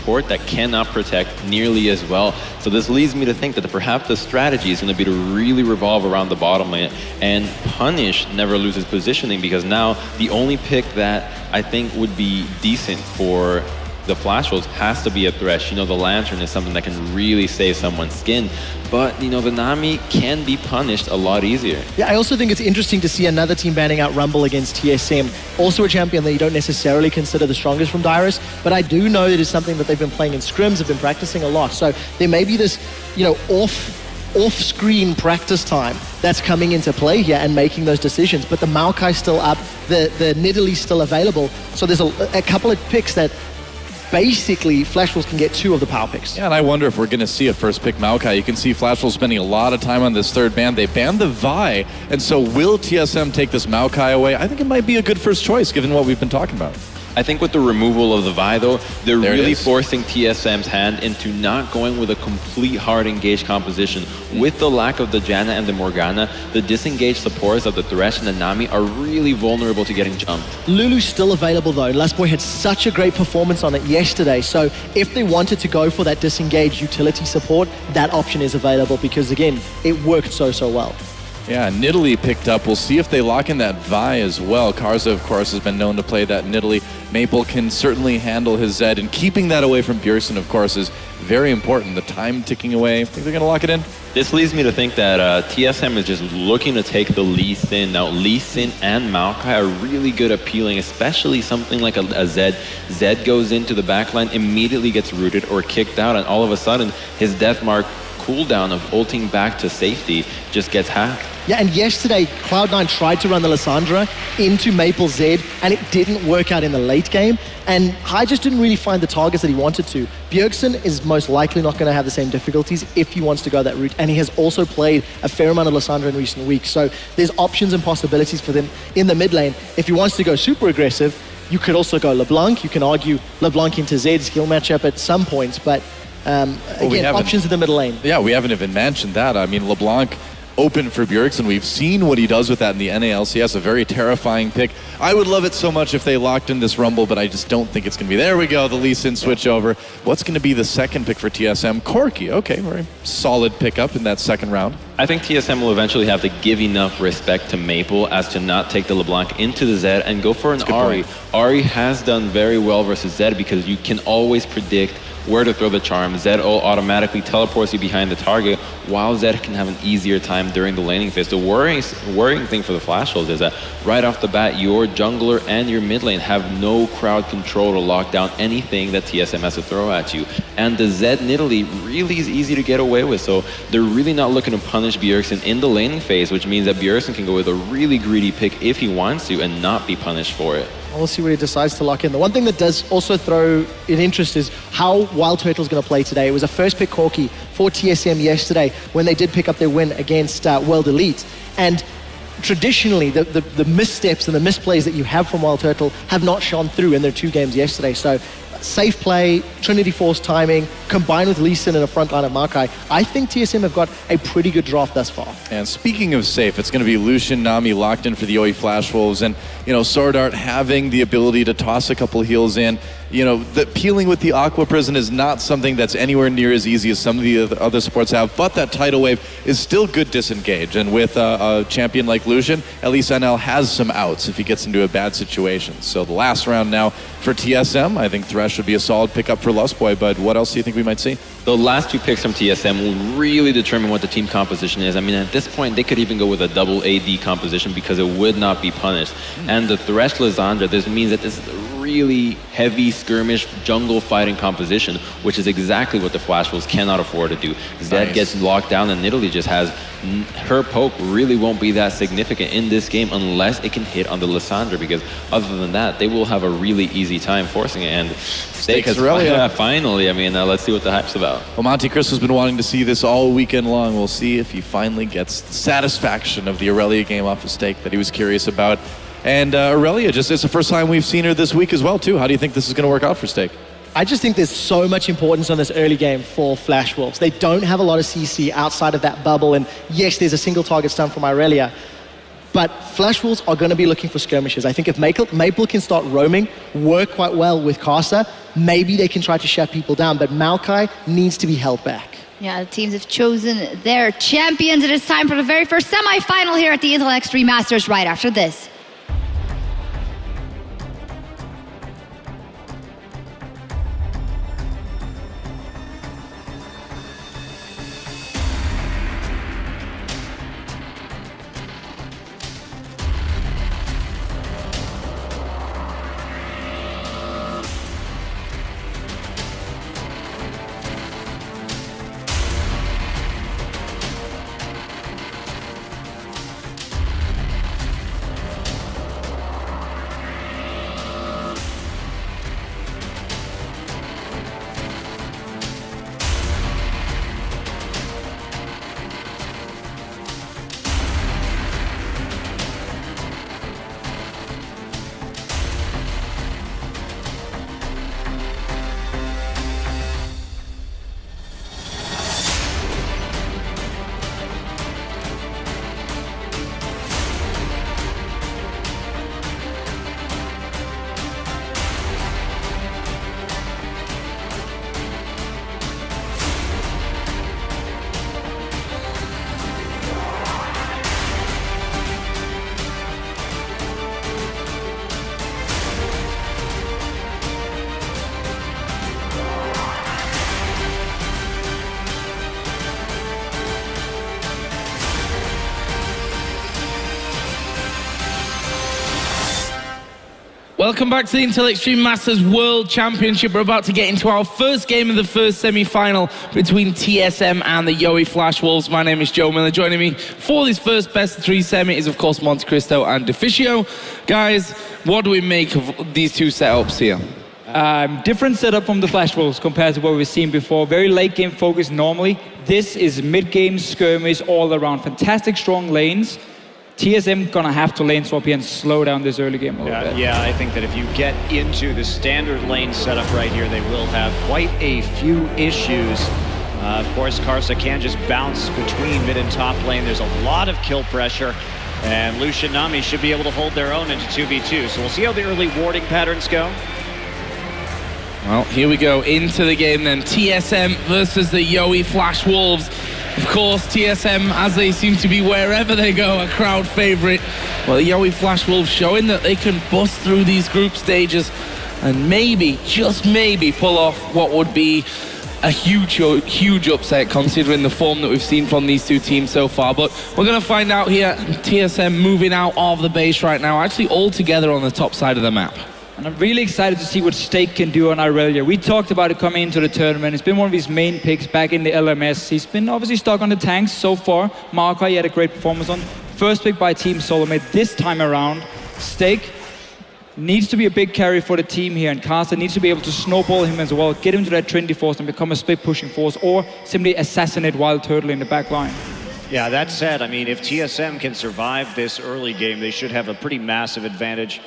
support that cannot protect nearly as well. So this leads me to think that perhaps the strategy is going to be to really revolve around the bottom lane and punish Never Loses positioning, because now the only pick that I think would be decent for the Flash Wolves has to be a Thresh. You know, the Lantern is something that can really save someone's skin. But, you know, the Nami can be punished a lot easier. Yeah, I also think it's interesting to see another team banning out Rumble against TSM. Also a champion that you don't necessarily consider the strongest from Dyrus, but I do know that it's something that they've been playing in scrims, have been practicing a lot. So there may be this, you know, off-screen practice time that's coming into play here and making those decisions. But the Maokai's still up, the Nidalee's still available. So there's a couple of picks that basically Flash Wolves can get 2 of the power picks. Yeah, and I wonder if we're going to see a first pick Maokai. You can see Flash Wolves spending a lot of time on this third ban. They banned the Vi, and so will TSM take this Maokai away? I think it might be a good first choice given what we've been talking about. I think with the removal of the Vi, though, they're really forcing TSM's hand into not going with a complete hard engaged composition. With the lack of the Janna and the Morgana, the disengaged supports of the Thresh and the Nami are really vulnerable to getting jumped. Lulu's still available, though. Lustboy had such a great performance on it yesterday, so if they wanted to go for that disengaged utility support, that option is available because, again, it worked so well. Yeah, Nidalee picked up. We'll see if they lock in that Vi as well. Karza, of course, has been known to play that Nidalee. Maple can certainly handle his Zed, and keeping that away from Bjergsen, of course, is very important. The time ticking away. Think they're going to lock it in? This leads me to think that TSM is just looking to take the Lee Sin. Now, Lee Sin and Maokai are really good at peeling, especially something like a Zed. Zed goes into the backline, immediately gets rooted or kicked out, and all of a sudden, his death mark cooldown of ulting back to safety just gets hacked. Yeah, and yesterday, Cloud9 tried to run the Lissandra into Maple Zed, and it didn't work out in the late game. And Hai just didn't really find the targets that he wanted to. Bjergsen is most likely not going to have the same difficulties if he wants to go that route. And he has also played a fair amount of Lissandra in recent weeks. So there's options and possibilities for them in the mid lane. If he wants to go super aggressive, you could also go LeBlanc. You can argue LeBlanc into Zed skill matchup at some points, but again, options in the middle lane. Yeah, we haven't even mentioned that. I mean, LeBlanc open for Bjergsen. We've seen what he does with that in the NALCS, a very terrifying pick. I would love it so much if they locked in this Rumble, but I just don't think it's going to be. There we go, the Lee Sin switch over. What's going to be the second pick for TSM? Corki, okay, very solid pickup in that second round. I think TSM will eventually have to give enough respect to Maple as to not take the LeBlanc into the Zed and go for an Ahri. Ahri has done very well versus Zed because you can always predict where to throw the charm. Zed automatically teleports you behind the target, while Zed can have an easier time during the laning phase. The worrying thing for the Flash Wolves is that right off the bat, your jungler and your mid lane have no crowd control to lock down anything that TSM has to throw at you. And the Zed Nidalee really is easy to get away with, so they're really not looking to punish Bjergsen in the laning phase, which means that Bjergsen can go with a really greedy pick if he wants to and not be punished for it. We'll see where he decides to lock in. The one thing that does also throw in interest is how Wild Turtle's going to play today. It was a first pick Corki for TSM yesterday when they did pick up their win against World Elite. And traditionally, the missteps and the misplays that you have from Wild Turtle have not shone through in their 2 games yesterday. So safe play, Trinity Force timing, combined with Lee Sin in a front line of Maokai, I think TSM have got a pretty good draft thus far. And speaking of safe, it's going to be Lucian, Nami locked in for the OE Flash Wolves, and, you know, Sword Art having the ability to toss a couple heals in. You know, the peeling with the Aqua Prison is not something that's anywhere near as easy as some of the other supports have, but that tidal wave is still good disengage. And with a champion like Lucian, at least NL has some outs if he gets into a bad situation. So the last round now for TSM, I think Thresh would be a solid pickup for Lustboy, but what else do you think we might see? The last 2 picks from TSM will really determine what the team composition is. I mean, at this point, they could even go with a double AD composition because it would not be punished. And the Thresh Lissandra, this means that this is a really heavy skirmish jungle fighting composition, which is exactly what the Flash Wolves cannot afford to do. Zed gets locked down, and Nidalee just has her poke really won't be that significant in this game unless it can hit on the Lissandra, because other than that, they will have a really easy time forcing it. And Steak has finally, I mean, let's see what the hype's about. Well, Monte Chris has been wanting to see this all weekend long. We'll see if he finally gets the satisfaction of the Aurelia game off of Steak that he was curious about. And Aurelia, it's the first time we've seen her this week as well, too. How do you think this is going to work out for Steak? I just think there's so much importance on this early game for Flash Wolves. They don't have a lot of CC outside of that bubble, and yes, there's a single target stun from Aurelia. But Flash Wolves are going to be looking for skirmishes. I think if Maple can start roaming, work quite well with Casa, maybe they can try to shut people down. But Maokai needs to be held back. Yeah, the teams have chosen their champions. It is time for the very first semi-final here at the Intel Extreme Masters right after this. Welcome back to the Intel Extreme Masters World Championship. We're about to get into our first game of the first semi-final between TSM and the Yowie Flash Wolves. My name is Joe Miller. Joining me for this first best of three semi is, of course, Monte Cristo and Deficio. Guys, what do we make of these two setups here? Different setup from the Flash Wolves compared to what we've seen before. Very late game focused normally. This is mid-game skirmish all around. Fantastic strong lanes. TSM gonna have to lane swap here and slow down this early game a little bit. Yeah, I think that if you get into the standard lane setup right here, they will have quite a few issues. Of course, Karsa can just bounce between mid and top lane. There's a lot of kill pressure, and Lucian Nami should be able to hold their own into 2v2. So we'll see how the early warding patterns go. Well, here we go into the game then. TSM versus the Yowie Flash Wolves. Of course, TSM, as they seem to be wherever they go, a crowd favorite. Well, the Yowie Flash Wolves showing that they can bust through these group stages and maybe, just maybe, pull off what would be a huge upset considering the form that we've seen from these two teams so far. But we're going to find out here. TSM moving out of the base right now, actually all together on the top side of the map. And I'm really excited to see what Stake can do on Irelia. We talked about it coming into the tournament. It's been one of his main picks back in the LMS. He's been obviously stuck on the tanks so far. Maokai had a great performance on. First pick by Team Solomate this time around. Stake needs to be a big carry for the team here, and Carson needs to be able to snowball him as well, get him to that Trinity force and become a split pushing force, or simply assassinate Wild Turtle in the back line. Yeah, that said, I mean, if TSM can survive this early game, they should have a pretty massive advantage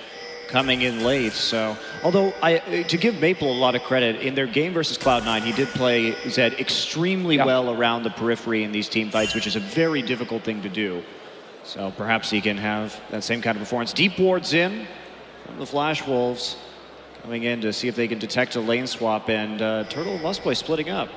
coming in late. So, although to give Maple a lot of credit, in their game versus Cloud9, he did play Zed extremely well around the periphery in these team fights, which is a very difficult thing to do. So perhaps he can have that same kind of performance. Deep wards in from the Flash Wolves, coming in to see if they can detect a lane swap, and Turtle and Lustboy splitting up.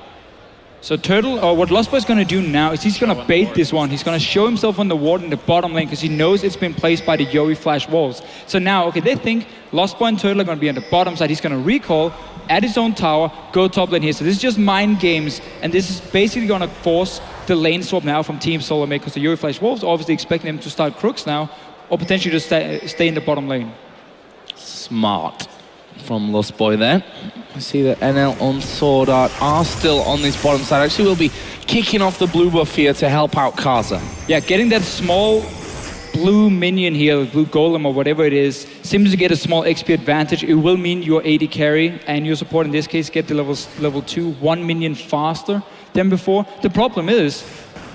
So Turtle, or what Lustboy is going to do now is he's going to bait this one. He's going to show himself on the ward in the bottom lane because he knows it's been placed by the Yowie Flash Wolves. So now, okay, they think Lustboy and Turtle are going to be on the bottom side. He's going to recall, add his own tower, go top lane here. So this is just mind games, and this is basically going to force the lane swap now from Team Solomate, because the Yowie Flash Wolves are obviously expecting them to start Crooks now, or potentially just stay in the bottom lane. Smart from Lustboy there. I see that NL on Sword Art are still on this bottom side. Actually, we'll be kicking off the blue buff here to help out Karsa. Yeah, getting that small blue minion here, blue golem or whatever it is, seems to get a small XP advantage. It will mean your AD carry and your support in this case get to level 2, 1 minion faster than before. The problem is,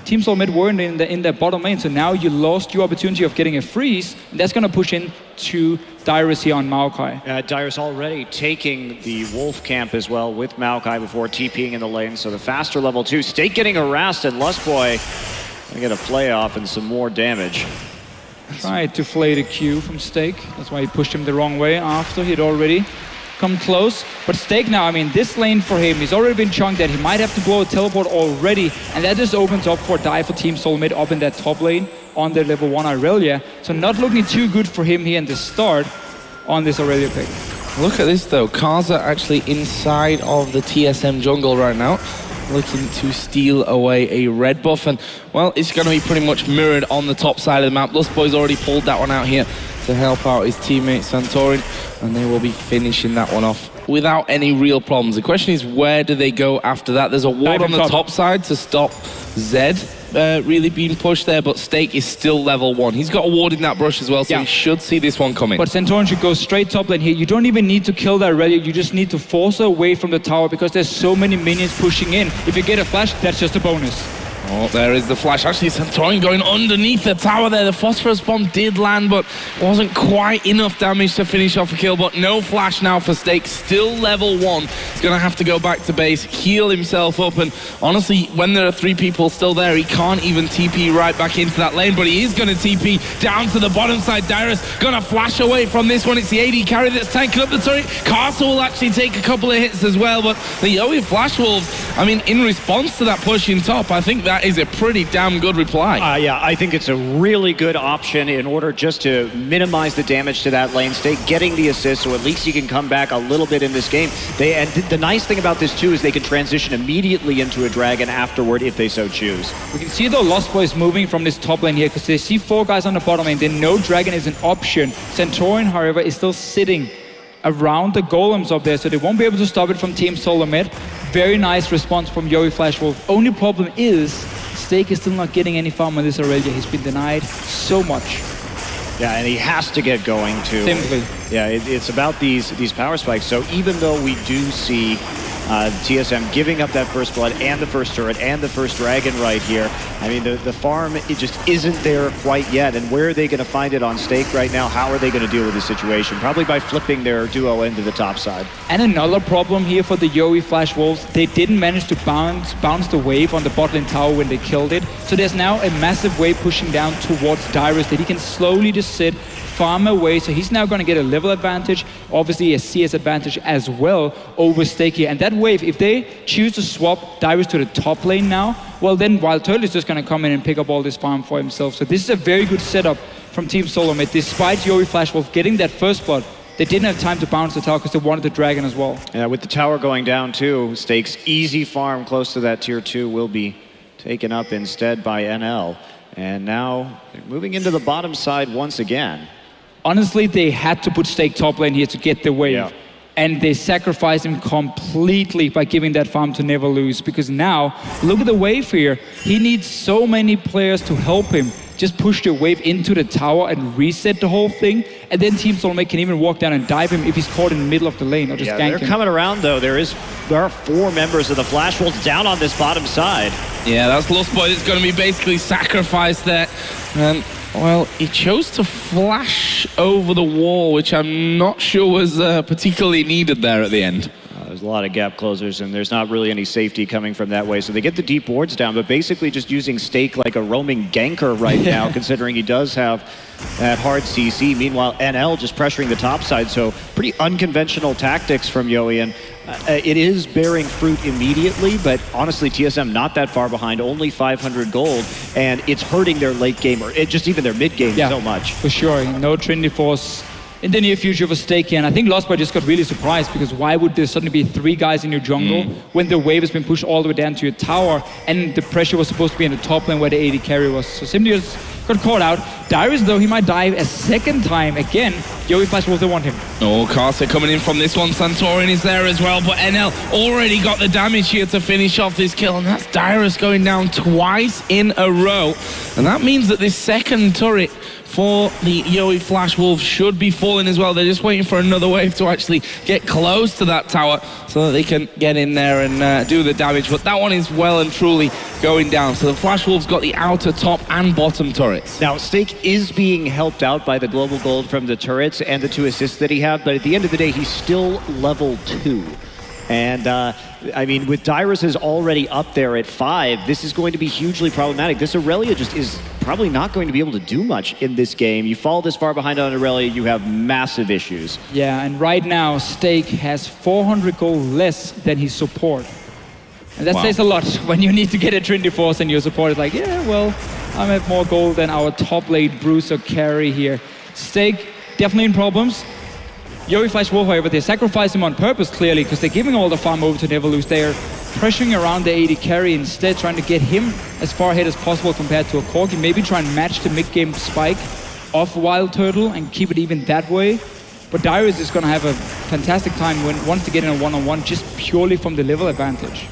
Team Solomate weren't in the bottom lane, so now you lost your opportunity of getting a freeze, and that's going to push in to Dyrus here on Maokai. Dyrus already taking the Wolf camp as well with Maokai before TPing in the lane, so the faster level 2. Stake getting harassed, and Lustboy going to get a play off and some more damage. Tried to flay the Q from Stake. That's why he pushed him the wrong way after he'd already come close. But Stake now, I mean, this lane for him, he's already been chunked that he might have to blow a teleport already, and that just opens up for a dive for Team Solomid up in that top lane on their level 1 Irelia. So not looking too good for him here in the start on this Irelia pick. Look at this though, Kaza actually inside of the TSM jungle right now, looking to steal away a red buff, and well, it's going to be pretty much mirrored on the top side of the map. Lustboy's already pulled that one out here to help out his teammate Santorin, and they will be finishing that one off without any real problems. The question is, where do they go after that? There's a ward on the top side to stop Zed really being pushed there, but Stake is still level 1. He's got a ward in that brush as well, so he should see this one coming. But Santorin should go straight top lane here. You don't even need to kill that Irelia, you just need to force her away from the tower because there's so many minions pushing in. If you get a flash, that's just a bonus. Oh, there is the flash. Actually, Santorin going underneath the tower there. The phosphorus bomb did land, but wasn't quite enough damage to finish off a kill. But no flash now for Stake. Still level 1. He's going to have to go back to base, heal himself up. And honestly, when there are 3 people still there, he can't even TP right back into that lane. But he is going to TP down to the bottom side. Dyrus going to flash away from this one. It's the AD carry that's tanking up the turret. Castle will actually take a couple of hits as well. But the Yowie Flash Wolves, I mean, in response to that push in top, I think that is a pretty damn good reply. Yeah, I think it's a really good option in order just to minimize the damage to that lane state, getting the assist, so at least you can come back a little bit in this game. And the nice thing about this too is they can transition immediately into a dragon afterward if they so choose. We can see though Lost Boys moving from this top lane here because they see 4 guys on the bottom lane. They know dragon is an option. Santorin, however, is still sitting around the golems up there, so they won't be able to stop it from Team Solomid. Very nice response from Yowie Flash Wolf. Only problem is Stake is still not getting any farm on this Irelia. He's been denied so much. Yeah, and he has to get going too. Simply. Yeah, it's about these power spikes. So even though we do see TSM giving up that first blood and the first turret and the first dragon right here, I mean, the farm, it just isn't there quite yet. And where are they going to find it on Stake right now? How are they going to deal with this situation? Probably by flipping their duo into the top side. And another problem here for the Yowie Flash Wolves, they didn't manage to bounce the wave on the bot lane tower when they killed it. So there's now a massive wave pushing down towards Dyrus that he can slowly just sit, farm away. So he's now going to get a level advantage, obviously a CS advantage as well over Stake here. And that wave, if they choose to swap Dyrus to the top lane now, well then Wild Turtle is just going to come in and pick up all this farm for himself. So this is a very good setup from Team Solomid. Despite Yowie Flash Wolf getting that first blood, they didn't have time to bounce the tower because they wanted the dragon as well. Yeah, with the tower going down too, Stake's easy farm close to that tier 2 will be taken up instead by NL. And now they're moving into the bottom side once again. Honestly, they had to put Stake top lane here to get the wave. Yeah. And they sacrificed him completely by giving that farm to Never Lose, because now, look at the wave here. He needs so many players to help him just push the wave into the tower and reset the whole thing, and then Team Solomid can even walk down and dive him if he's caught in the middle of the lane or just gank him. They're coming around though. There are 4 members of the Flash Wolves down on this bottom side. Yeah, that's Lustboy that's going to be basically sacrificed there. Well, he chose to flash over the wall, which I'm not sure was particularly needed there at the end. There's a lot of gap closers, and there's not really any safety coming from that way. So they get the deep wards down, but basically just using Stake like a roaming ganker right now, considering he does have that hard CC. Meanwhile, NL just pressuring the top side, so pretty unconventional tactics from Yowie. And it is bearing fruit immediately, but honestly, TSM not that far behind, only 500 gold, and it's hurting their late game, or just even their mid game so much. For sure, no Trinity Force in the near future for Stake here. And I think Lostboy just got really surprised, because why would there suddenly be 3 guys in your jungle when the wave has been pushed all the way down to your tower and the pressure was supposed to be in the top lane where the AD carry was. So simply just got caught out. Dyrus, though, he might dive a second time again. Yowie Flash Wolf, they want him. Oh, Carter coming in from this one. Santorin is there as well, but NL already got the damage here to finish off this kill, and that's Dyrus going down twice in a row. And that means that this second turret for the Yowie Flash Wolf should be falling as well. They're just waiting for another wave to actually get close to that tower so that they can get in there and do the damage. But that one is well and truly going down. So the Flash Wolves got the outer, top, and bottom turrets. Now, Stake is being helped out by the global gold from the turrets and the 2 assists that he had, but at the end of the day, he's still level 2. And I mean, with Dyrus is already up there at 5, this is going to be hugely problematic. This Aurelia just is probably not going to be able to do much in this game. You fall this far behind on Aurelia, you have massive issues. Yeah, and right now, Stake has 400 gold less than his support. And that says a lot when you need to get a Trinity Force and your support is like, yeah, well, I have more gold than our top lane Bruiser carry here. Stake definitely in problems. Yuri Flash Wolf, however, they sacrifice him on purpose, clearly, because they're giving all the farm over to Neverloose. They are pressuring around the AD carry instead, trying to get him as far ahead as possible compared to a Corki. Maybe try and match the mid-game spike of Wild Turtle and keep it even that way. But Dyrus is going to have a fantastic time when wants to get in a one-on-one just purely from the level advantage.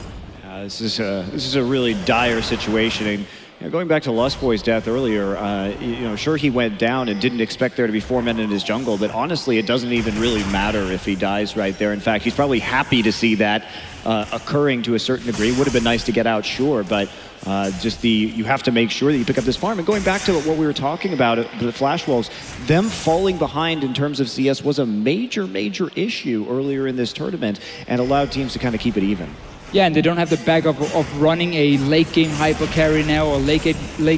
This is a really dire situation. And going back to Lustboy's death earlier, sure he went down and didn't expect there to be 4 men in his jungle, but honestly, it doesn't even really matter if he dies right there. In fact, he's probably happy to see that occurring to a certain degree. Would have been nice to get out, sure, but you have to make sure that you pick up this farm. And going back to what we were talking about, the Flash Wolves, them falling behind in terms of CS was a major, major issue earlier in this tournament and allowed teams to kind of keep it even. Yeah, and they don't have the backup of running a late game hyper carry now or late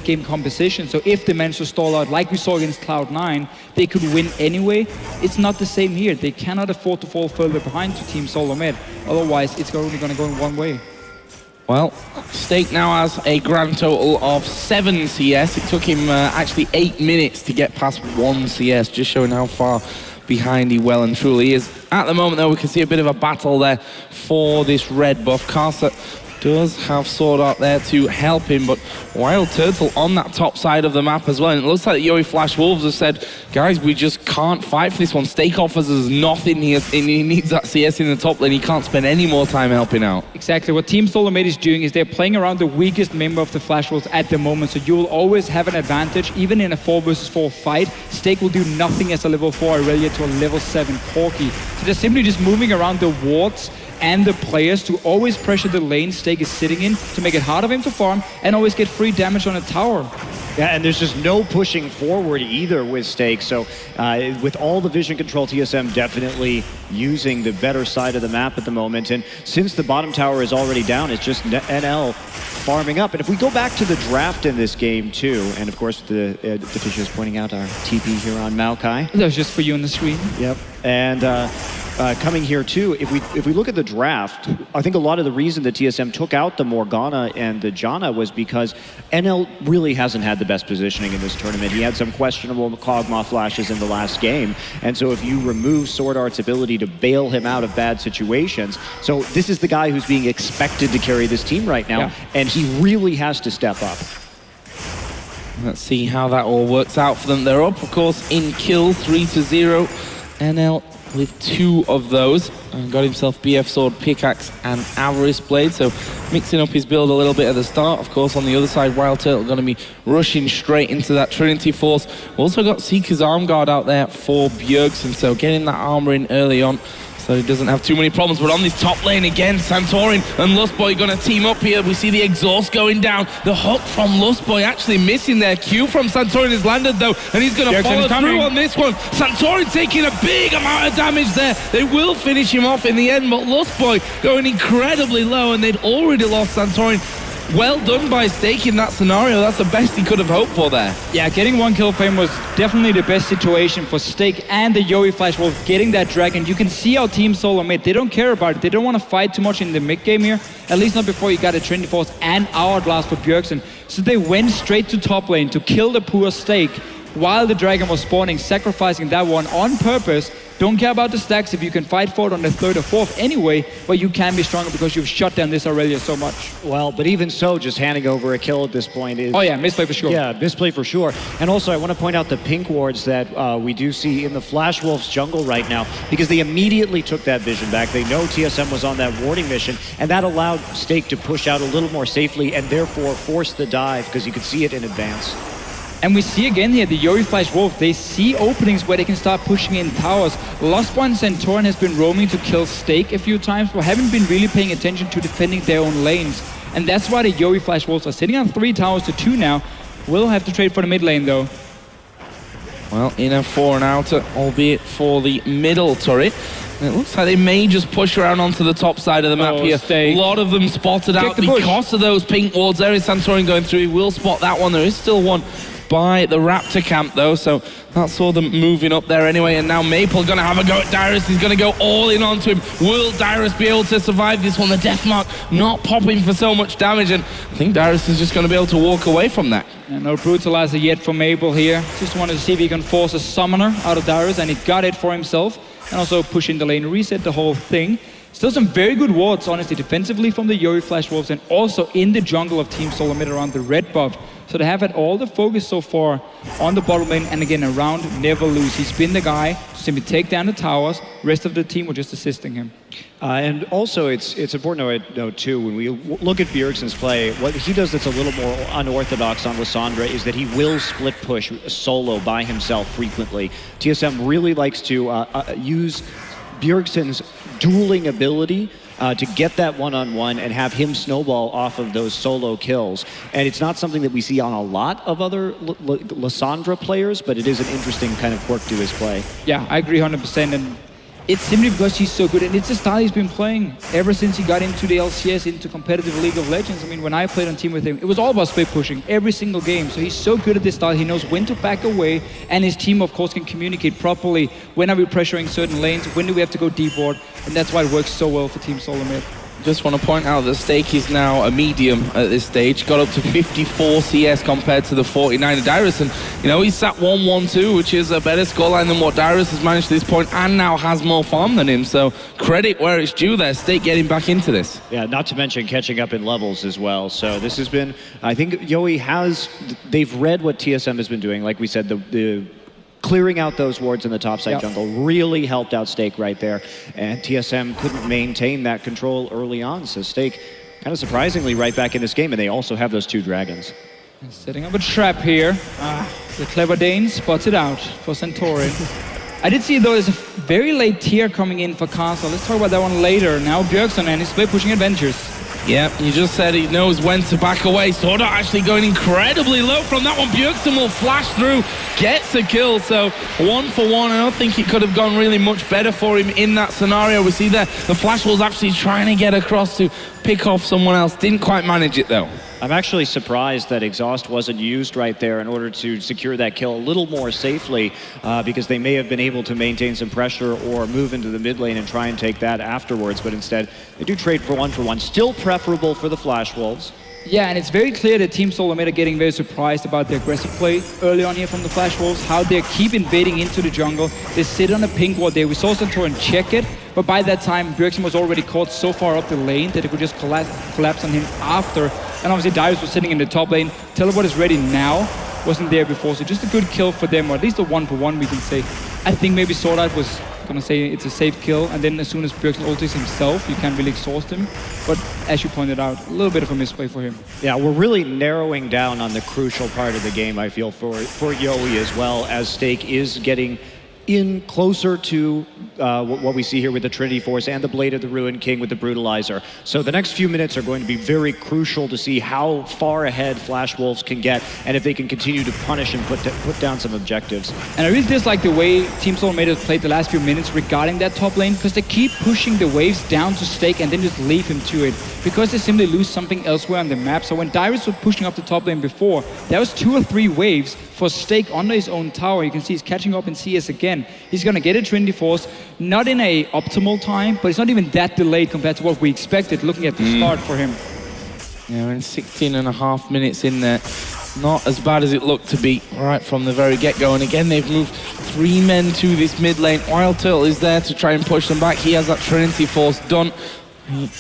game composition. So if they manage to stall out like we saw against Cloud9, they could win anyway. It's not the same here. They cannot afford to fall further behind to Team Solo Med. Otherwise, it's only going to go in one way. Well, Stake now has a grand total of 7 CS. It took him actually 8 minutes to get past 1 CS, just showing how far behind he well and truly is. At the moment, though, we can see a bit of a battle there for this red buff. Karsa does have Sword Art there to help him, but Wild Turtle on that top side of the map as well. And it looks like the Yuri Flash Wolves have said, guys, we just can't fight for this one. Stake offers us nothing here. He needs that CS in the top lane. He can't spend any more time helping out. Exactly. What Team Solar Mate is doing is they're playing around the weakest member of the Flash Wolves at the moment, so you will always have an advantage, even in a 4 versus 4 fight. Stake will do nothing as a level 4 Aurelia to a level 7 Corki. So they're simply just moving around the wards and the players to always pressure the lane Stake is sitting in to make it harder for him to farm and always get free damage on a tower. Yeah, and there's just no pushing forward either with Stake. So with all the vision control, TSM definitely using the better side of the map at the moment. And since the bottom tower is already down, it's just NL farming up. And if we go back to the draft in this game too, and of course the Fisher is pointing out our TP here on Maokai. That was just for you on the screen. Yep. And coming here too, if we look at the draft, I think a lot of the reason that TSM took out the Morgana and the Janna was because NL really hasn't had the best positioning in this tournament. He had some questionable Kog'Maw flashes in the last game, and so if you remove Sword Art's ability to bail him out of bad situations, so this is the guy who's being expected to carry this team right now, and he really has to step up. Let's see how that all works out for them. They're up, of course, in kills, 3-0. NL with 2 of those, and got himself BF Sword, Pickaxe, and Avarice Blade, so mixing up his build a little bit at the start. Of course, on the other side, Wild Turtle going to be rushing straight into that Trinity Force. Also got Seeker's Arm Guard out there for Bjergsen, so getting that armor in early on, so he doesn't have too many problems. But on this top lane again, Santorin and Lustboy going to team up here. We see the exhaust going down. The hook from Lustboy actually missing their Q from Santorin has landed though, and he's going to follow through on this one. Santorin taking a big amount of damage there. They will finish him off in the end, but Lustboy going incredibly low, and they'd already lost Santorin. Well done by Stake in that scenario. That's the best he could have hoped for there. Yeah, getting 1 kill for him was definitely the best situation for Stake and the Yuri Flash Wolf getting that dragon. You can see how Team Solo made. They don't care about it. They don't want to fight too much in the mid game here. At least not before you got a Trinity Force and Hourglass for Bjergsen. So they went straight to top lane to kill the poor Stake while the dragon was spawning, sacrificing that one on purpose. Don't care about the stacks if you can fight for it on the 3rd or 4th anyway, but you can be stronger because you've shut down this Aurelia so much. Well, but even so, just handing over a kill at this point is... Oh yeah, misplay for sure. Yeah, misplay for sure. And also, I want to point out the pink wards that we do see in the Flash Wolf's jungle right now, because they immediately took that vision back. They know TSM was on that warding mission, and that allowed Stake to push out a little more safely and therefore force the dive, because you could see it in advance. And we see again here, the Yuri Flash Wolf, they see openings where they can start pushing in towers. Lost One Santorin has been roaming to kill Stake a few times, but haven't been really paying attention to defending their own lanes. And that's why the Yuri Flash Wolves are sitting on 3 towers to 2 now. Will have to trade for the mid lane though. Well, in a 4 and outer, albeit for the middle turret. And it looks like they may just push around onto the top side of the map here. Steak. A lot of them spotted out because of those pink wards. There is Santorin going through. He will spot that one. There is still one by the Raptor camp though, so that saw them moving up there anyway. And now Maple gonna have a go at Dyrus. He's gonna go all in onto him. Will Dyrus be able to survive this one? The death mark not popping for so much damage, and I think Dyrus is just gonna be able to walk away from that. And no brutalizer yet for Maple here. Just wanted to see if he can force a summoner out of Dyrus, and he got it for himself. And also push in the lane, reset the whole thing. Still some very good wards, honestly, defensively from the Yuri Flash Wolves, and also in the jungle of Team Solomid around the red buff. So they have had all the focus so far on the bottom lane, and again, around never lose. He's been the guy to simply take down the towers. Rest of the team were just assisting him. And also, it's important to note too, when we look at Bjergsen's play, what he does that's a little more unorthodox on Lissandra is that he will split push solo by himself frequently. TSM really likes to use Bjergsen's dueling ability to get that one-on-one and have him snowball off of those solo kills. And it's not something that we see on a lot of other Lissandra players, but it is an interesting kind of quirk to his play. Yeah, I agree 100%. And it's simply because he's so good, and it's a style he's been playing ever since he got into the LCS, into competitive League of Legends. I mean, when I played on team with him, it was all about split pushing every single game. So he's so good at this style. He knows when to back away, and his team, of course, can communicate properly. When are we pressuring certain lanes? When do we have to go deep board? And that's why it works so well for Team Solomid. Just want to point out that Stake is now a medium at this stage. Got up to 54 CS compared to the 49 of Dyrus. And, you know, he's sat 1-1-2, which is a better scoreline than what Dyrus has managed to this point, and now has more farm than him. So credit where it's due there. Stake getting back into this. Yeah, not to mention catching up in levels as well. So this has been, I think Yowie they've read what TSM has been doing. Like we said, the clearing out those wards in the topside jungle really helped out Stake right there. And TSM couldn't maintain that control early on. So Stake, kind of surprisingly, right back in this game. And they also have those 2 dragons. Setting up a trap here. The clever Dane spots it out for Santorin. I did see, though, there's a very late tier coming in for Castle. Let's talk about that one later. Now Bjergsen and his split pushing adventures. Yeah, you just said he knows when to back away. Sword Art actually going incredibly low from that one. Bjergsen will flash through, gets a kill. So 1 for 1. I don't think it could have gone really much better for him in that scenario. We see there the Flash was actually trying to get across to pick off someone else. Didn't quite manage it though. I'm actually surprised that Exhaust wasn't used right there in order to secure that kill a little more safely, because they may have been able to maintain some pressure or move into the mid lane and try and take that afterwards, but instead they do trade for 1 for 1. Still preferable for the Flash Wolves. Yeah, and it's very clear that Team Solomid are getting very surprised about the aggressive play early on here from the Flash Wolves, how they keep invading into the jungle. They sit on a pink ward there. We saw Santorin check it, but by that time, Bjergsen was already caught so far up the lane that it could just collapse on him after. And obviously, Dyrus was sitting in the top lane. Teleport is ready now. Wasn't there before, so just a good kill for them, or at least a 1 for 1, we can say. I think maybe Sword Art was gonna say it's a safe kill, and then as soon as Bjergsen ultis himself, you can't really exhaust him. But as you pointed out, a little bit of a misplay for him. Yeah, we're really narrowing down on the crucial part of the game, I feel, for Yowie as well, as Stake is getting in closer to what we see here with the Trinity Force and the Blade of the Ruined King with the Brutalizer. So the next few minutes are going to be very crucial to see how far ahead Flash Wolves can get, and if they can continue to punish and put down some objectives. And I really dislike the way Team Solomid has played the last few minutes regarding that top lane, because they keep pushing the waves down to Stake and then just leave him to it, because they simply lose something elsewhere on the map. So when Dyrus was pushing up the top lane before, there was 2 or 3 waves for Stake under his own tower. You can see he's catching up in CS again. He's gonna get a Trinity Force, not in a optimal time, but it's not even that delayed compared to what we expected looking at the start for him. Yeah, we're in 16.5 minutes in there. Not as bad as it looked to be right from the very get-go. And again, they've moved 3 men to this mid lane. Wild Turtle is there to try and push them back. He has that Trinity Force done.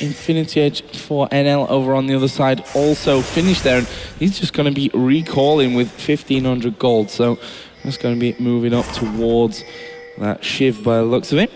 Infinity Edge for NL over on the other side also finished there, and he's just going to be recalling with 1,500 gold. So just going to be moving up towards that Shiv by the looks of it.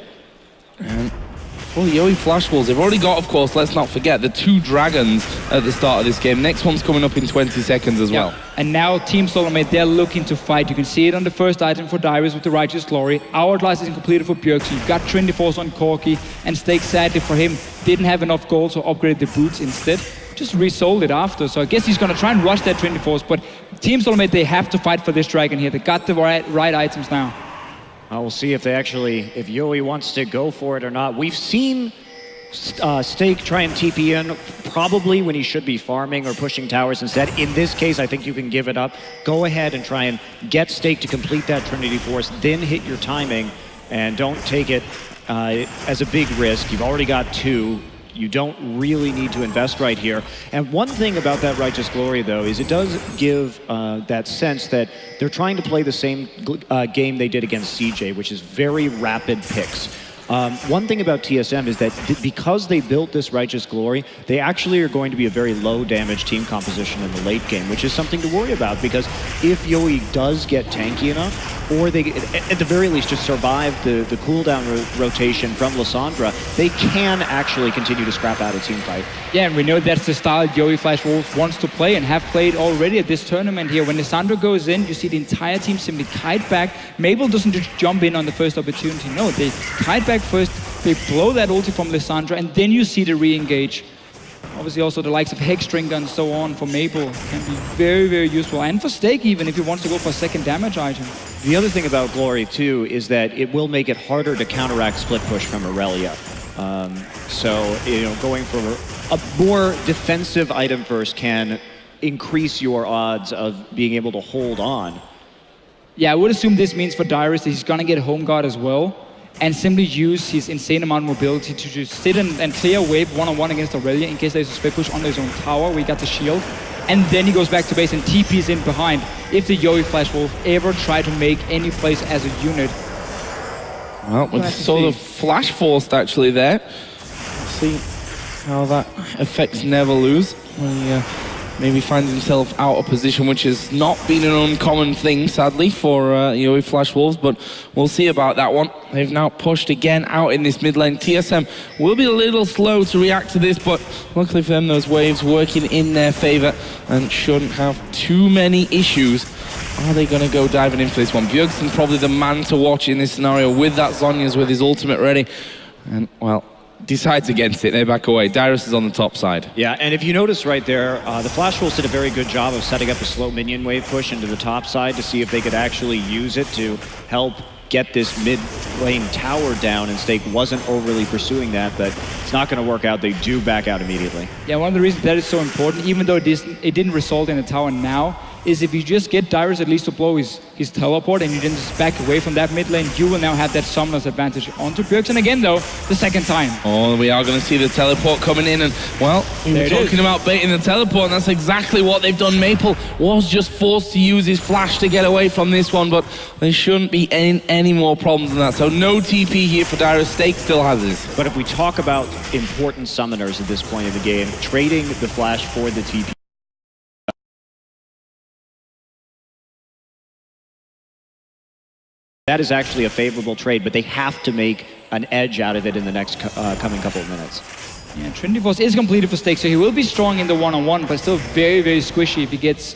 And for the Yowie Flash Wolves, they've already got, of course, let's not forget, the 2 dragons at the start of this game. Next one's coming up in 20 seconds as well. And now Team Solomid, they're looking to fight. You can see it on the first item for Dyrus with the Righteous Glory. Hourglass is completed for Bjergsen. You've got Trinity Force on Corki, and Stake, sadly for him, didn't have enough gold, so upgraded the boots instead. Just resold it after, so I guess he's going to try and rush that Trinity Force, but Team Solomid, they have to fight for this dragon here. They got the right items now. We'll see if if Yowie wants to go for it or not. We've seen Steak try and TP in probably when he should be farming or pushing towers instead. In this case, I think you can give it up. Go ahead and try and get Steak to complete that Trinity Force, then hit your timing, and don't take it as a big risk. You've already got 2. You don't really need to invest right here. And one thing about that Righteous Glory, though, is it does give that sense that they're trying to play the same game they did against CJ, which is very rapid picks. One thing about TSM is that because they built this Righteous Glory, they actually are going to be a very low damage team composition in the late game, which is something to worry about, because if Yowie does get tanky enough, or they, at the very least, just survive the cooldown rotation from Lissandra, they can actually continue to scrap out a team fight. Yeah, and we know that's the style Yowie Flash Wolves wants to play and have played already at this tournament here. When Lissandra goes in, you see the entire team simply kite back. Maple doesn't just jump in on the first opportunity. No, they kite back first, they blow that ulti from Lissandra, and then you see the re-engage. Obviously also the likes of Hexdrinker and so on for Maple can be very, very useful. And for Steak even, if he wants to go for a second damage item. The other thing about Glory, too, is that it will make it harder to counteract split push from Aurelia. So, going for a more defensive item first can increase your odds of being able to hold on. Yeah, I would assume this means for Dyrus that he's going to get Home Guard as well, and simply use his insane amount of mobility to just sit and clear a wave one-on-one against Aurelia in case there's a split push on his own tower where he got the shield. And then he goes back to base and TP's in behind if the Yowie Flash Wolf ever try to make any plays as a unit. Well, we saw the Flash Force actually there. See how that affects Never Lose. He maybe finds himself out of position, which has not been an uncommon thing, sadly, for Yowie Flash Wolves, but we'll see about that one. They've now pushed again out in this mid lane. TSM will be a little slow to react to this, but luckily for them, those waves working in their favor and shouldn't have too many issues. Are they going to go diving in for this one? Bjergsen probably the man to watch in this scenario with that Zhonya's with his ultimate ready. And, well, decides against it. They back away. Dyrus is on the top side. Yeah, and if you notice right there, the Flash Wolves did a very good job of setting up a slow minion wave push into the top side to see if they could actually use it to help get this mid lane tower down, and Steak wasn't overly pursuing that, but it's not going to work out. They do back out immediately. Yeah, one of the reasons that is so important, even though it didn't result in a tower now, is if you just get Dyrus at least to blow his teleport and you then just back away from that mid lane, you will now have that summoner's advantage onto Bjergsen again, though, the second time. Oh, we are going to see the teleport coming in, and, well, we were talking about baiting the teleport, and that's exactly what they've done. Maple was just forced to use his flash to get away from this one, but there shouldn't be any more problems than that. So no TP here for Dyrus. Steak still has his. But if we talk about important summoners at this point in the game, trading the flash for the TP, that is actually a favorable trade, but they have to make an edge out of it in the next coming couple of minutes. Yeah, Trinity Force is completed for Steak, so he will be strong in the one-on-one, but still very, very squishy if he gets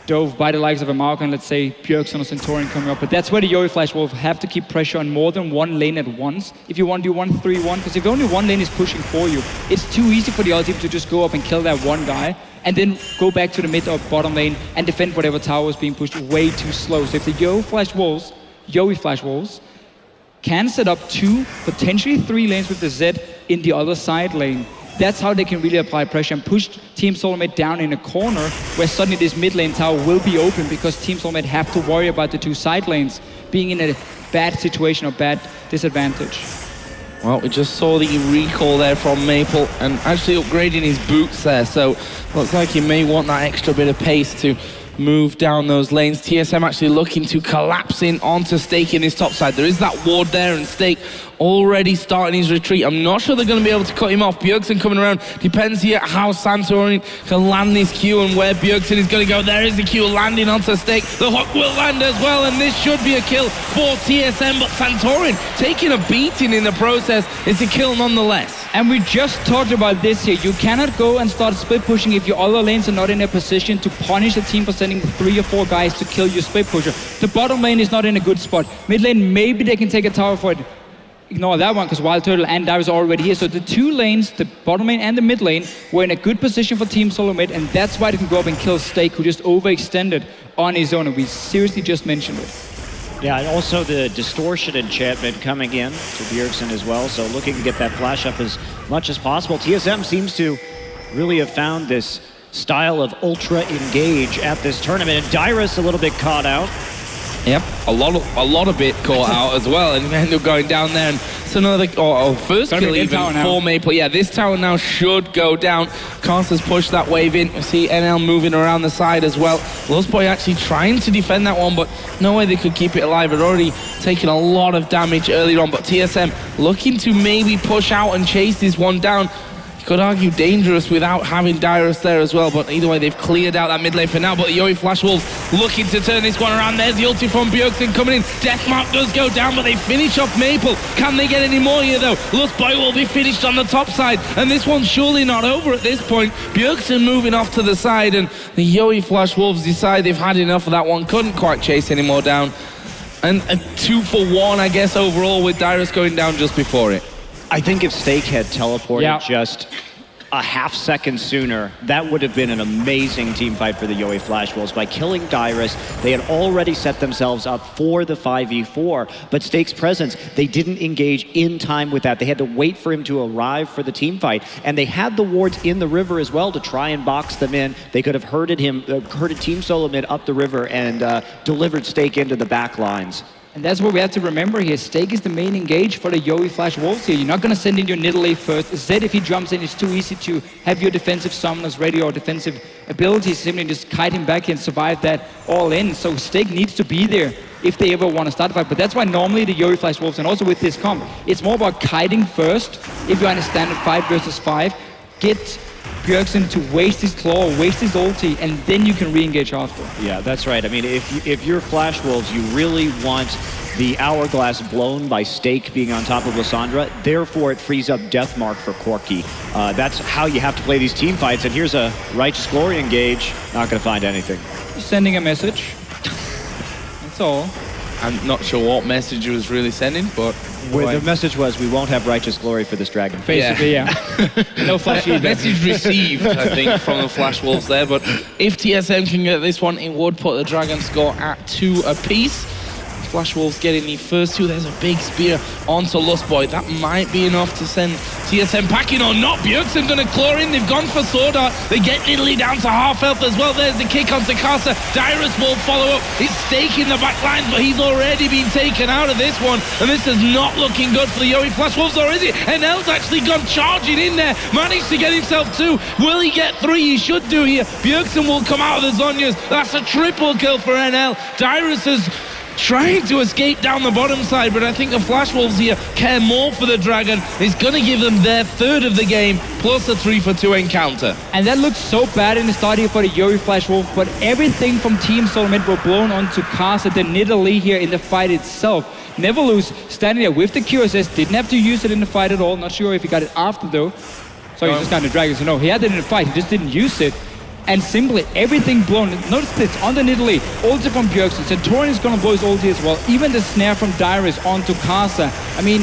dove by the likes of a Malkan, let's say Bjergsen or Centaurian coming up. But that's where the Yowie Flash Wolf have to keep pressure on more than one lane at once if you want to do 1-3-1, because if only one lane is pushing for you, it's too easy for the other team to just go up and kill that one guy and then go back to the mid or bottom lane and defend whatever tower is being pushed way too slow. So if the Yowie Flash Wolves can set up 2, potentially 3 lanes with the Zed in the other side lane, that's how they can really apply pressure and push Team Soulmate down in a corner where suddenly this mid lane tower will be open because Team Soulmate have to worry about the 2 side lanes being in a bad situation or bad disadvantage. Well, we just saw the recall there from Maple and actually upgrading his boots there, so looks like he may want that extra bit of pace to move down those lanes. TSM actually looking to collapse in onto Steak in his top side. There is that ward there, and Steak already starting his retreat. I'm not sure they're going to be able to cut him off. Bjergsen coming around. Depends here how Santorin can land this Q and where Bjergsen is going to go. There is the Q landing onto Steak. The hook will land as well, and this should be a kill for TSM, but Santorin taking a beating in the process. It's a kill nonetheless. And we just talked about this here. You cannot go and start split pushing if your other lanes are not in a position to punish the team for sending 3 or 4 guys to kill your split pusher. The bottom lane is not in a good spot. Mid lane, maybe they can take a tower for it. Ignore that one because Wild Turtle and Dyrus are already here. So the 2 lanes, the bottom lane and the mid lane, were in a good position for Team Soulmate, and that's why they can go up and kill Steak, who just overextended on his own, and we seriously just mentioned it. Yeah, and also the distortion enchantment coming in to Bjergsen as well, so looking to get that flash up as much as possible. TSM seems to really have found this style of ultra engage at this tournament, and Dyrus a little bit caught out. Yep, a lot of it caught out as well, and ended up going down there. And it's another first kill even for Maple. Yeah, this tower now should go down. Carster's pushed that wave in. We see NL moving around the side as well. Lostboy actually trying to defend that one, but no way they could keep it alive. Had already taken a lot of damage earlier on, but TSM looking to maybe push out and chase this one down. Could argue dangerous without having Dyrus there as well, but either way, they've cleared out that mid lane for now. But the Yoi Flash Wolves looking to turn this one around. There's the ulti from Bjergsen coming in. Deathmark does go down, but they finish off Maple. Can they get any more here, though? Lustboy will be finished on the top side, and this one's surely not over at this point. Bjergsen moving off to the side, and the Yoi Flash Wolves decide they've had enough of that one. Couldn't quite chase any more down. And a 2-for-1, I guess, overall, with Dyrus going down just before it. I think if Stake had teleported just a half second sooner, that would have been an amazing team fight for the Yoi Flash Wolves. By killing Dyrus, they had already set themselves up for the 5v4, but Stake's presence, they didn't engage in time with that. They had to wait for him to arrive for the team fight, and they had the wards in the river as well to try and box them in. They could have herded Team Solo Mid up the river and delivered Stake into the back lines. And that's what we have to remember here. Stake is the main engage for the Yoi Flash Wolves here. You're not going to send in your Nidalee first. Zed, if he jumps in, it's too easy to have your defensive summoners ready or defensive abilities. Simply just kite him back and survive that all in. So Stake needs to be there if they ever want to start a fight. But that's why normally the Yoi Flash Wolves, and also with this comp, it's more about kiting first. If you're in a standard 5 versus 5, get Bjergsen to waste his claw, waste his ulti, and then you can re-engage after. Yeah, that's right. I mean, if you're Flash Wolves, you really want the hourglass blown by Stake being on top of Lissandra. Therefore, it frees up Deathmark for Corki. That's how you have to play these team fights. And here's a Righteous Glory engage. Not going to find anything. Just sending a message. That's all. I'm not sure what message he was really sending, but... The message was, we won't have Righteous Glory for this dragon. Basically, yeah. No Flash either. Message received, I think, from the Flash Wolves there, but if TSM can get this one, it would put the dragon score at 2 apiece. Flash Wolves getting the first 2. There's a big spear onto Lustboy. That might be enough to send TSM packing or not. Bjergsen gonna claw in. They've gone for Sword Art. They get Nidalee down to half health as well. There's the kick onto Casa. Dyrus will follow up. It's Stake in the back lines, but he's already been taken out of this one. And this is not looking good for the Yoi Flash Wolves, or is it? NL's actually gone charging in there. Managed to get himself 2. Will he get 3? He should do here. Bjergsen will come out of the Zhonya's. That's a triple kill for NL. Dyrus is trying to escape down the bottom side, but I think the Flash Wolves here care more for the dragon. It's going to give them their 3rd of the game, plus a 3-for-2 encounter. And that looked so bad in the start here for the Yoi Flash Wolf, but everything from Team Solo Mid were blown onto Casa, the Nidalee here in the fight itself. Neverlose standing there with the QSS, didn't have to use it in the fight at all. Not sure if he got it after though. So he just got the dragon, so no, he had it in the fight, he just didn't use it. And simply everything blown. Notice this on the Nidalee. Ulti from Bjergsen. Centurion is going to blow his ulti as well. Even the snare from Dyrus onto Casa. I mean,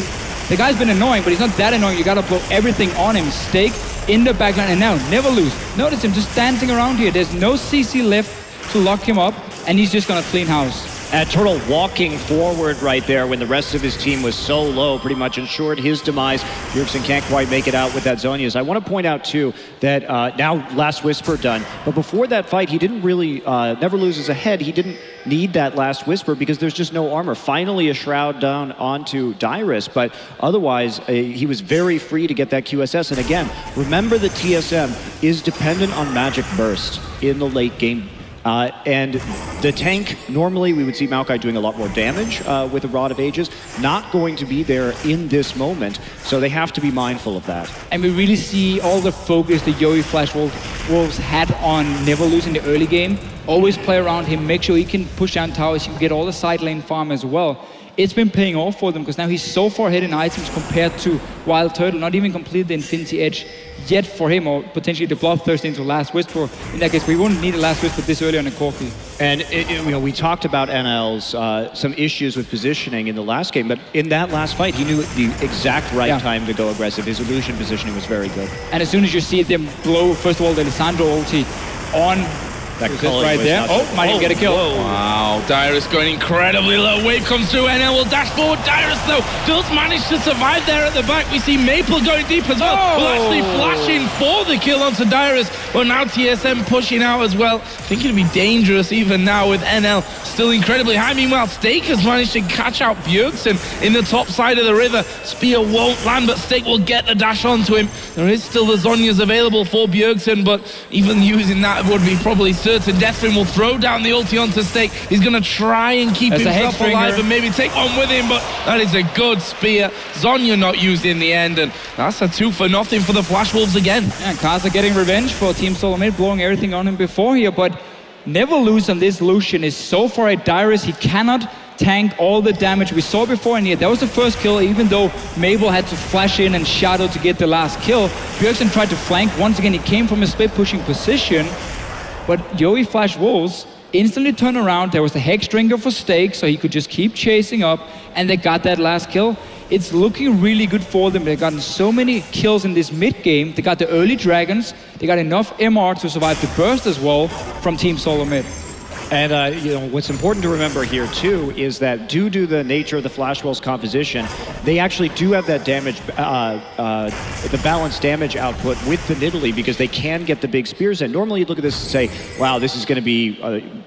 the guy's been annoying, but he's not that annoying. You got to blow everything on him. Stake in the backline, and now Neverlose. Notice him just dancing around here. There's no CC left to lock him up, and he's just going to clean house. And Turtle walking forward right there when the rest of his team was so low, pretty much ensured his demise. Bjergsen can't quite make it out with that Zhonya's. I want to point out, too, that now Last Whisper done. But before that fight, he didn't really, Neverlose is ahead. He didn't need that Last Whisper because there's just no armor. Finally, a Shroud down onto Dyrus, but otherwise, he was very free to get that QSS. And again, remember that TSM is dependent on Magic Burst in the late game. And the tank, normally we would see Maokai doing a lot more damage with a Rod of Ages. Not going to be there in this moment, so they have to be mindful of that. And we really see all the focus the Yoi Flash Wolves had on Neverlose in the early game. Always play around him, make sure he can push down towers, he can get all the side lane farm as well. It's been paying off for them because now he's so far ahead in items compared to Wild Turtle, not even completed the Infinity Edge yet for him, or potentially the Bloodthirst into Last Whisper. In that case, we wouldn't need a Last Whisper this early on the Corki. And we talked about NL's some issues with positioning in the last game, but in that last fight, he knew the exact right time to go aggressive. His illusion positioning was very good. And as soon as you see them blow, first of all, the Lissandra ulti on That Who's culling right was there. not- Oh, might even get a kill. whoa. Wow, Dyrus going incredibly low. Wave comes through, NL will dash forward. Dyrus, though, does manage to survive there at the back. We see Maple going deep as well. Oh! Will actually flash in for the kill onto Dyrus. But now TSM pushing out as well. I think it'll be dangerous even now with NL still incredibly high. Meanwhile, Stake has managed to catch out Bjergsen in the top side of the river. Spear won't land, but Stake will get the dash onto him. There is still the Zhonya's available for Bjergsen, but even using that would be probably certain. Deathstream will throw down the ulti onto Stake. He's going to try and keep There's a himself Hexbringer. alive and maybe take one with him, but that is a good spear. Zhonya not used in the end, and that's a 2-for-0 for the Flash Wolves again. And Kaza getting revenge for Team Solomid, blowing everything on him before here, but never lose on this Lucian is so far at Dyrus. He cannot tank all the damage we saw before, and that was the first kill, even though Mabel had to flash in and shadow to get the last kill. Bjergsen tried to flank. Once again, he came from a split pushing position, but Yowie Flash Wolves instantly turned around. There was the Hexbringer for Stake, so he could just keep chasing up, and they got that last kill. It's looking really good for them. They've gotten so many kills in this mid game. They got the early dragons. They got enough MR to survive the burst as well from Team Solomid. And what's important to remember here too is that due to the nature of the Flash Wolves composition, they actually do have that damage, the balanced damage output with the Nidalee because they can get the big spears. And normally you look at this and say, wow, this is going to be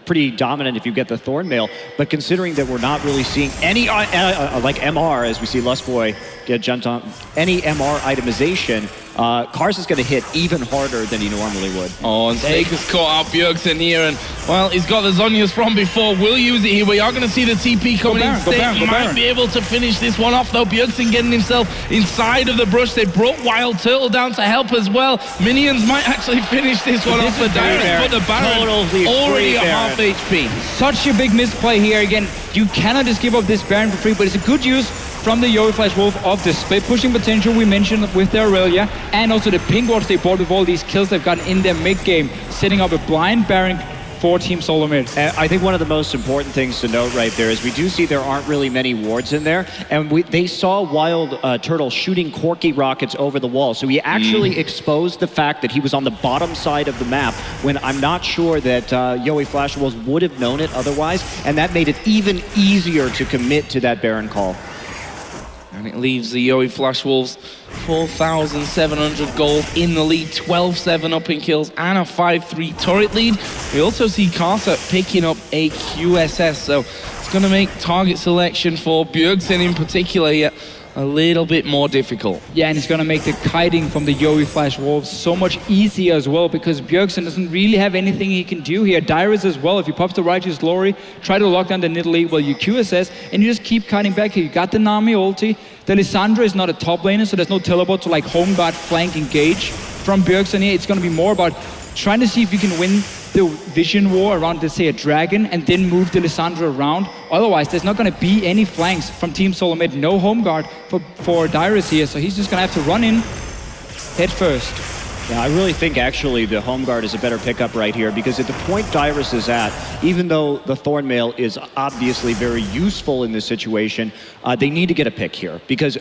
pretty dominant if you get the Thornmail. But considering that we're not really seeing any like MR, as we see Lustboy get jumped on, any MR itemization, Kars is going to hit even harder than he normally would. Oh, and Stake has caught out Bjergsen here, and well, he's got the Zhonya's from before. We'll use it here. We are going to see the TP coming in. Stake might be able to finish this one off, though. Bjergsen getting himself inside of the brush. They brought Wild Turtle down to help as well. Minions might actually finish this one off for Dyrus, but the Baron already at half HP. Such a big misplay here again. You cannot just give up this Baron for free, but it's a good use from the Yowie Flash Wolf of the split pushing potential we mentioned with their Aurelia, and also the pink wards they bought with all these kills they've gotten in their mid game, setting up a blind Baron for Team Solomid. And I think one of the most important things to note right there is we do see there aren't really many wards in there, and they saw Wild Turtle shooting Corky rockets over the wall, so he actually exposed the fact that he was on the bottom side of the map when I'm not sure that Yowie Flash Wolves would have known it otherwise, and that made it even easier to commit to that Baron call. And it leaves the Yowie Flash Wolves 4,700 gold in the lead, 12-7 up in kills, and a 5-3 turret lead. We also see Karsa picking up a QSS, so it's going to make target selection for Bjergsen in particular here a little bit more difficult. Yeah, and it's going to make the kiting from the Yowie Flash Wolves so much easier as well, because Bjergsen doesn't really have anything he can do here. Dyrus as well, if he pops the Righteous Glory, try to lock down the Nidalee, well, you QSS, and you just keep kiting back here. You got the Nami ulti. The Lissandra is not a top laner, so there's no teleport to like home guard, flank, engage from Bjergsen here. It's going to be more about trying to see if you can win the vision war around, let's say, a dragon, and then move the Lissandra around. Otherwise, there's not going to be any flanks from Team Solomid. No home guard for Dyrus here, so he's just going to have to run in head first. Yeah, I really think actually the home guard is a better pickup right here, because at the point Dyrus is at, even though the Thornmail is obviously very useful in this situation, they need to get a pick here, because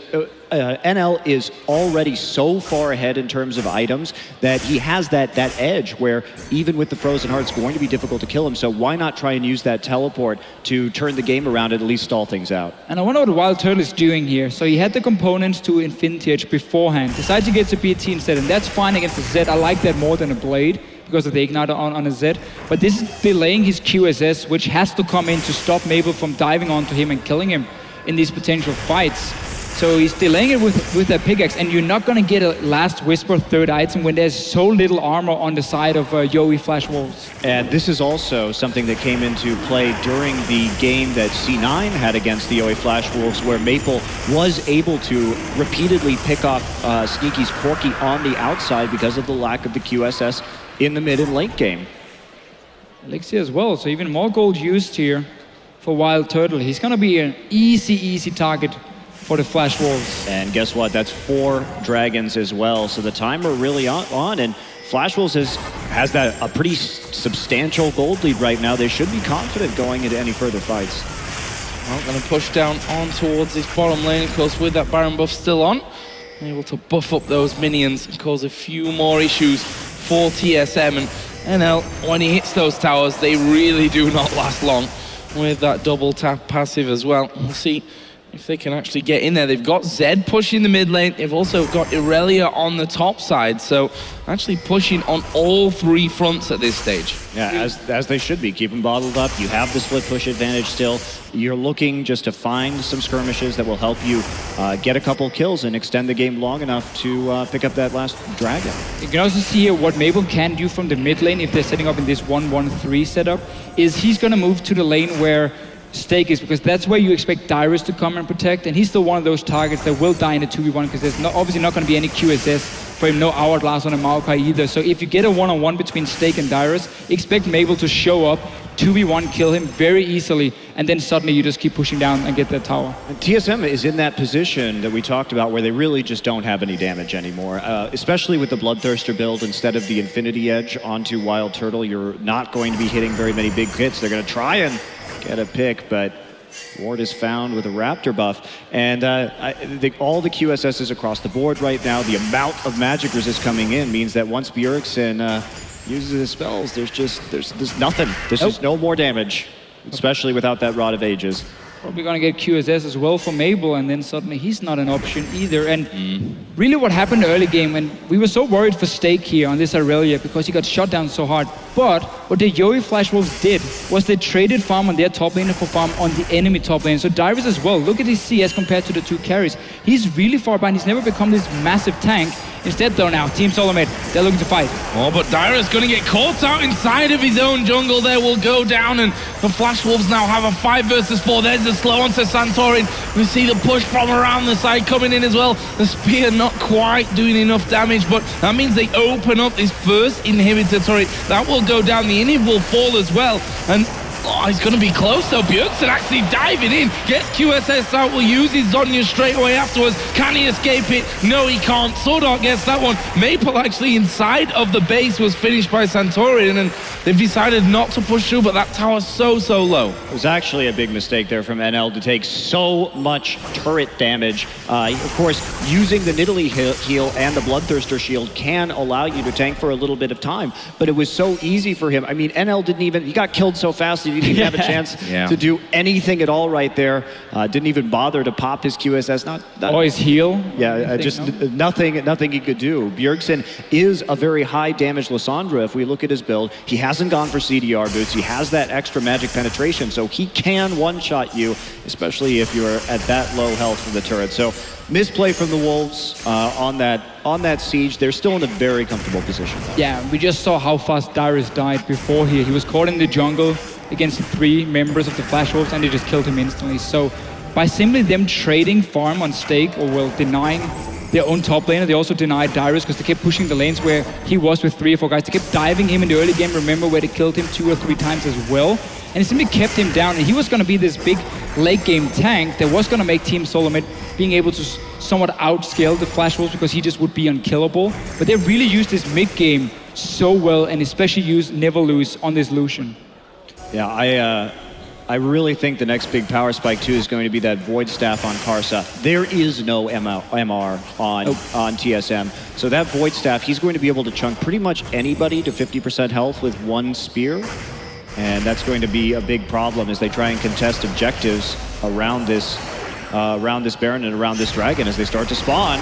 NL is already so far ahead in terms of items that he has that edge where even with the Frozen Heart, it's going to be difficult to kill him. So why not try and use that teleport to turn the game around and at least stall things out? And I wonder what Wild Turtle is doing here. So he had the components to Infinity Edge beforehand, decided to get to BT instead, and that's fine against the Zed. I like that more than a Blade because of the Igniter on a Zed. But this is delaying his QSS, which has to come in to stop Mabel from diving onto him and killing him in these potential fights. So he's delaying it with that pickaxe, and you're not going to get a Last Whisper third item when there's so little armor on the side of Yowie Flash Wolves. And this is also something that came into play during the game that C9 had against the Yowie Flash Wolves, where Maple was able to repeatedly pick off Sneaky's Corky on the outside because of the lack of the QSS in the mid and late game. Elixir as well, so even more gold used here for Wild Turtle. He's going to be an easy target for the Flash Wolves. And guess what? That's 4 dragons as well. So the timer really on, and Flash Wolves has a pretty substantial gold lead right now. They should be confident going into any further fights. Well, going to push down on towards this bottom lane, of course, with that Baron buff still on. Able to buff up those minions and cause a few more issues for TSM. And NL, when he hits those towers, they really do not last long with that double tap passive as well. We'll see if they can actually get in there. They've got Zed pushing the mid lane. They've also got Irelia on the top side. So actually pushing on all three fronts at this stage. Yeah, as they should be. Keep them bottled up. You have the split push advantage still. You're looking just to find some skirmishes that will help you get a couple kills and extend the game long enough to pick up that last dragon. You can also see here what Maple can do from the mid lane if they're setting up in this 1-1-3 setup, is he's going to move to the lane where Stake is, because that's where you expect Dyrus to come and protect, and he's still one of those targets that will die in a 2v1 because there's obviously not going to be any QSS for him, no Hourglass on a Maokai either. So if you get a one-on-one between Stake and Dyrus, expect Maple to show up, 2v1, kill him very easily, and then suddenly you just keep pushing down and get that tower. And TSM is in that position that we talked about where they really just don't have any damage anymore, especially with the Bloodthirster build instead of the Infinity Edge onto Wild Turtle. You're not going to be hitting very many big hits. They're going to try and get a pick, but Ward is found with a Raptor buff. And all the QSSs across the board right now, the amount of magic resist coming in means that once Bjergsen uses his spells, there's nothing. There's just no more damage, especially without that Rod of Ages. Probably going to get QSS as well for Mabel, and then suddenly he's not an option either. And really what happened early game, and we were so worried for Stake here on this Irelia because he got shot down so hard. But what the Yowie Flash Wolves did was they traded farm on their top lane for farm on the enemy top lane. So Dyrus as well, look at his CS compared to the two carries. He's really far behind. He's never become this massive tank. Instead though now, Team Solomid, they're looking to fight. Oh, but Dyrus going to get caught out inside of his own jungle there, will go down, and the Flash Wolves now have a 5 versus 4. There's the slow onto Santorin. We see the push from around the side coming in as well. The spear not quite doing enough damage, but that means they open up this first inhibitor turret. That will go down, the inhib will fall as well, and oh, he's going to be close though. Bjergsen actually diving in, gets QSS out, will use his Zonya straight away afterwards. Can he escape it? No, he can't. Swordart gets that one. Maple actually inside of the base was finished by Santorin, and they've decided not to push through, but that tower's so low. It was actually a big mistake there from NL to take so much turret damage. Of course, using the Nidalee heal and the Bloodthirster shield can allow you to tank for a little bit of time, but it was so easy for him. I mean, NL he got killed so fast he didn't even have a chance to do anything at all right there. Didn't even bother to pop his QSS. Or his heal. Yeah, nothing he could do. Bjergsen is a very high damage Lissandra. If we look at his build, he hasn't gone for CDR boots. He has that extra magic penetration, so he can one-shot you, especially if you're at that low health from the turret. So misplay from the Wolves on that siege. They're still in a very comfortable position, though. Yeah, we just saw how fast Dyrus died before here. He was caught in the jungle against 3 members of the Flash Wolves, and they just killed him instantly. So by simply them trading farm on Stake, or well, denying their own top laner, they also denied Dyrus because they kept pushing the lanes where he was with 3 or 4 guys. They kept diving him in the early game, remember, where they killed him 2 or 3 times as well. And it simply kept him down, and he was going to be this big late game tank that was going to make Team Solomid being able to somewhat outscale the Flash Wolves because he just would be unkillable. But they really used this mid game so well, and especially used Never Lose on this Lucian. Yeah, I really think the next big power spike too is going to be that Void Staff on Karsa. There is no MR on TSM. So that Void Staff, he's going to be able to chunk pretty much anybody to 50% health with 1 spear. And that's going to be a big problem as they try and contest objectives around this Baron and around this Dragon as they start to spawn.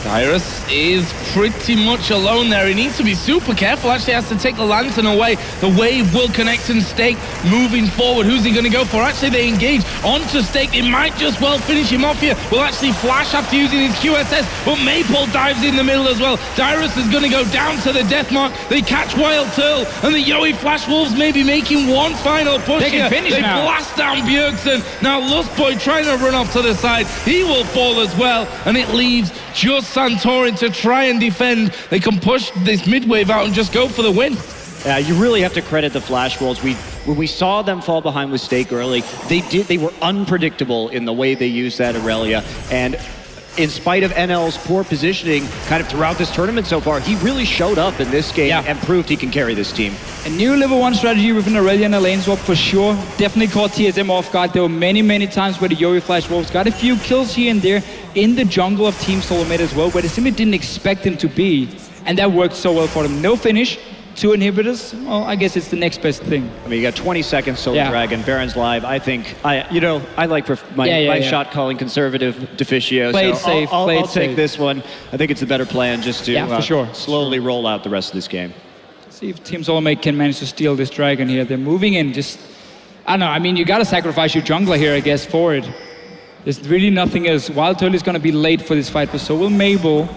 Dyrus is pretty much alone there. He needs to be super careful. Actually has to take the lantern away. The wave will connect and Stake moving forward. Who's he going to go for? Actually, they engage onto Stake. It might just well finish him off here. Will actually flash after using his QSS, but Maple dives in the middle as well. Dyrus is going to go down to the death mark. They catch Wild Turtle, and the Yowie Flash Wolves may be making one final push they here. Can finish they now. Blast down Bjergsen. Now Lustboy trying to run off to the side. He will fall as well, and it leaves just Santorin to try and defend. They can push this mid-wave out and just go for the win. Yeah, you really have to credit the Flash Wolves. When we saw them fall behind with Stake early, they were unpredictable in the way they used that Irelia. And in spite of NL's poor positioning kind of throughout this tournament so far, he really showed up in this game and proved he can carry this team. A new level 1 strategy with an Irelia and a lane swap for sure. Definitely caught TSM off guard. There were many times where the Yowie Flash Wolves got a few kills here and there in the jungle of Team Solomid as well, where they simply didn't expect them to be. And that worked so well for them. No finish, 2 inhibitors, well, I guess it's the next best thing. I mean, you got 20 seconds, Solar Yeah. Dragon, Baron's live. I think, I like my shot calling conservative Deficio. Played so safe, I'll played take safe. this one. I think it's a better plan just to Yeah, for sure. slowly roll out the rest of this game. See if Team Solomate can manage to steal this dragon here. They're moving in, just, I don't know, I mean, you gotta sacrifice your jungler here, I guess, for it. There's really nothing else. Wild Turtle is gonna be late for this fight, but so will Mabel.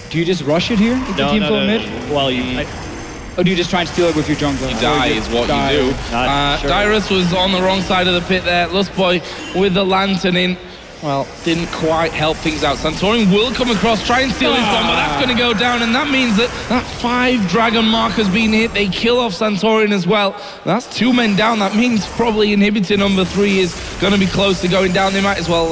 Do you just rush it here? No. Well, Or do you just try and steal it with your jungler? You die is what you do. Sure. Dyrus was on the wrong side of the pit there. Lustboy with the lantern in. Well, didn't quite help things out. Santorin will come across, try and steal his gun, but that's going to go down, and that means that 5 dragon mark has been hit. They kill off Santorin as well. That's 2 men down. That means probably inhibitor number 3 is going to be close to going down. They might as well,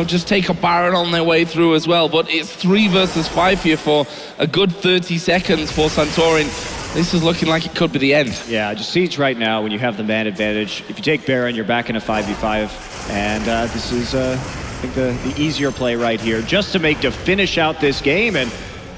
just take a Baron on their way through as well. But it's 3 versus 5 here for a good 30 seconds for Santorin. This is looking like it could be the end. Yeah, just Siege right now, when you have the man advantage, if you take Baron, you're back in a 5v5. And this is, I think, the easier play right here, just to finish out this game. And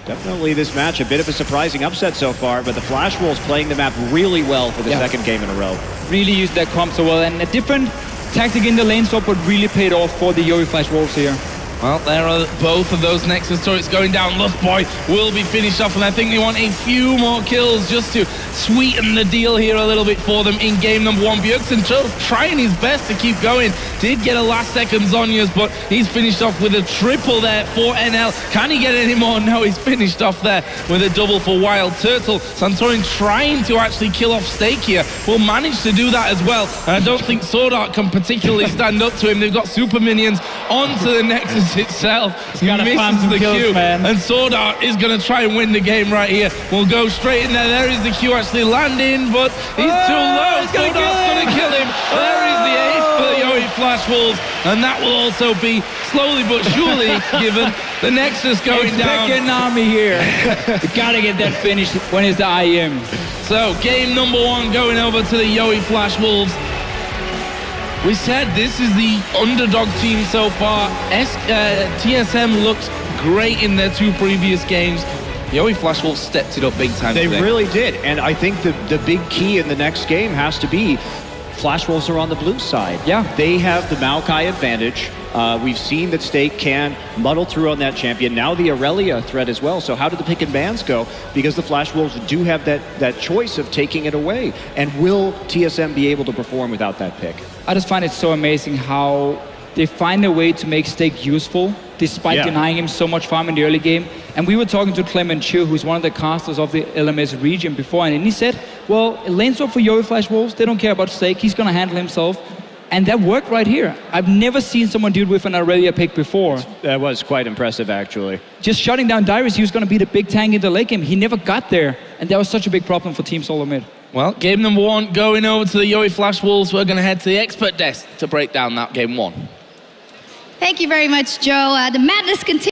definitely this match, a bit of a surprising upset so far, but the Flash Wolves playing the map really well for the second game in a row. Really used their comp so well, and a different tactic in the lane swap, but really paid off for the Yowie Flash Wolves here. Well, there are both of those Nexus turrets going down. Lustboy will be finished off, and I think they want a few more kills just to sweeten the deal here a little bit for them in game number 1. Bjergsen trying his best to keep going. Did get a last second Zhonya's, but he's finished off with a triple there for NL. Can he get any more? No, he's finished off there with a double for Wild Turtle. Santorin trying to actually kill off Stake here. Will manage to do that as well. And I don't think Sword Art can particularly stand up to him. They've got super minions onto the Nexus itself. He misses the Q, and Sword Art is going to try and win the game right here. We'll go straight in there. There is the Q actually landing, but he's too low. Sword Art's going to kill him. There is the ace for the Yowie Flash Wolves, and that will also be slowly but surely given. The Nexus going down. Expect Nami here. You gotta get that finished when it's the IEM. So game number 1 going over to the Yowie Flash Wolves. We said this is the underdog team so far. TSM looked great in their 2 previous games. Yowie Flash Wolves stepped it up big time They today. really did, and I think the big key in the next game has to be Flash Wolves are on the blue side. Yeah. They have the Maokai advantage. We've seen that Stake can muddle through on that champion. Now the Aurelia threat as well. So how do the pick and bans go? Because the Flash Wolves do have that choice of taking it away. And will TSM be able to perform without that pick? I just find it so amazing how they find a way to make Stake useful despite denying him so much farm in the early game. And we were talking to Clement Chu, who's one of the casters of the LMS region before, and he said, well, lane swap for Yowie Flash Wolves, they don't care about Stake, he's gonna handle himself. And that worked right here. I've never seen someone do it with an Aurelia pick before. That was quite impressive, actually. Just shutting down Dyrus, he was gonna be the big tank in the late game. He never got there, and that was such a big problem for Team Solo Mid. Well, game number 1 going over to the Yowie Flash Wolves. We're going to head to the expert desk to break down that game 1. Thank you very much, Joe. The madness continues.